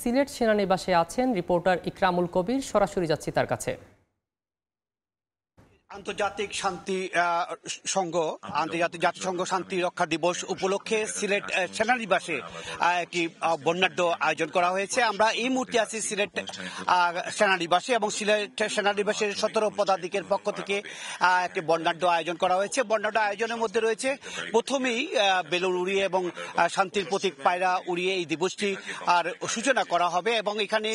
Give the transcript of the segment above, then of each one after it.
সিলেট সেনানিবাসে আছেন রিপোর্টার ইকরামুল কবির। সরাসরি যাচ্ছি তার কাছে। আন্তর্জাতিক শান্তি সংঘ জাতিসংঘ শান্তি রক্ষা দিবস উপলক্ষে সিলেট সেনানিবাসে একটি বর্ণাঢ্য আয়োজন করা হয়েছে। আমরা এই মুহূর্তে আছি সিলেট সেনানিবাসে এবং সিলেট সেনানিবাসের 17 পদাধিকের পক্ষ থেকে একটি বর্ণাঢ্য আয়োজন করা হয়েছে। বর্ণাঢ্য আয়োজনের মধ্যে রয়েছে প্রথমেই বেলুন উড়িয়ে এবং শান্তির প্রতীক পায়রা উড়িয়ে এই দিবসটি আর সূচনা করা হবে এবং এখানে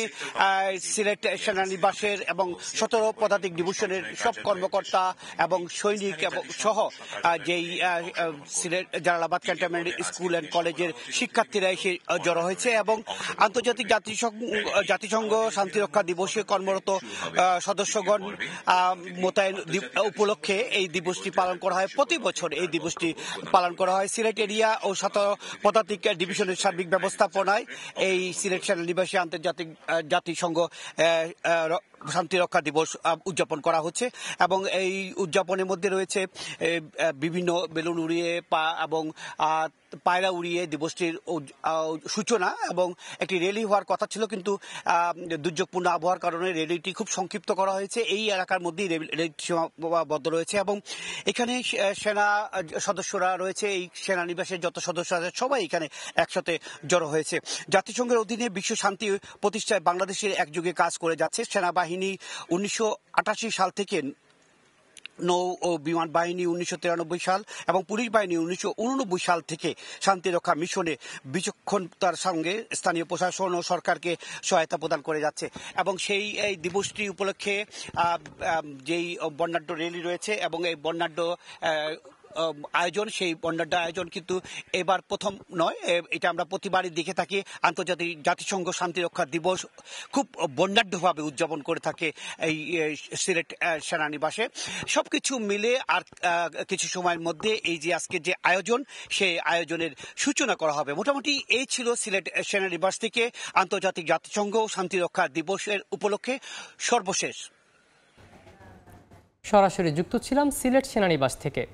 সিলেট সেনানিবাসের এবং 17 পদাতিক ডিভিশনের সব কর্মকর্তা এবং সৈনিক এবং সহ যেই Sylhet Jalalabad cantonment school and কলেজের শিক্ষার্থীরা এসে জড়ো হয়েছে এবং আন্তর্জাতিক জাতিসংঘ শান্তিরক্ষা দিবসে কর্মরত সদস্যগণ মোতায়েন উপলক্ষে এই দিবসটি পালন করা হয়। প্রতি বছর এই দিবসটি পালন করা হয়। সিলেট এরিয়া ও 17 পদাতিক ডিভিশনের সার্বিক ব্যবস্থাপনায় এই সিলেট সেনানিবাসে আন্তর্জাতিক জাতিসংঘ শান্তিরক্ষা দিবস উদযাপন করা হচ্ছে এবং এই উদযাপনের মধ্যে রয়েছে বিভিন্ন বেলুন উড়িয়ে এবং পায়রা উড়িয়ে দিবসটির সূচনা এবং একটি র্যালি হওয়ার কথা ছিল, কিন্তু দুর্যোগপূর্ণ আবহাওয়ার কারণে র্যালিটি খুব সংক্ষিপ্ত করা হয়েছে। এই এলাকার মধ্যেই র্যালিটি সীমাবদ্ধ রয়েছে এবং এখানে সেনা সদস্যরা রয়েছে। এই সেনানিবাসের যত সদস্য আছে সবাই এখানে একসাথে জড়ো হয়েছে। জাতিসংঘের অধীনে বিশ্ব শান্তি প্রতিষ্ঠায় বাংলাদেশের একযোগে কাজ করে যাচ্ছে। সেনাবাহিনী 1988 সাল থেকে, নৌ ও বিমান বাহিনী 1993 সাল এবং পুলিশ বাহিনী 1989 সাল থেকে শান্তিরক্ষা মিশনে বিচক্ষণতার সঙ্গে স্থানীয় প্রশাসন ও সরকারকে সহায়তা প্রদান করে যাচ্ছে এবং সেই এই দিবসটি উপলক্ষে যেই বর্ণাঢ্য র্যালি রয়েছে এবং এই বর্ণাঢ্য আয়োজন, সেই বর্ণাঢ্য আয়োজন কিন্তু এবার প্রথম নয়, এটা আমরা প্রতিবারই দেখে থাকি। আন্তর্জাতিক জাতিসংঘ শান্তিরক্ষা দিবস খুব বর্ণাঢ্যভাবে উদযাপন করে থাকে এই সিলেট সেনানিবাসে। সবকিছু মিলে আর কিছু সময়ের মধ্যে এই যে আজকে যে আয়োজন, সেই আয়োজনের সূচনা করা হবে। মোটামুটি এই ছিল সিলেট সেনানিবাস থেকে আন্তর্জাতিক জাতিসংঘ শান্তিরক্ষা দিবসের উপলক্ষে সর্বশেষ। সরাসরি যুক্ত ছিলাম সিলেট সেনানিবাস থেকে।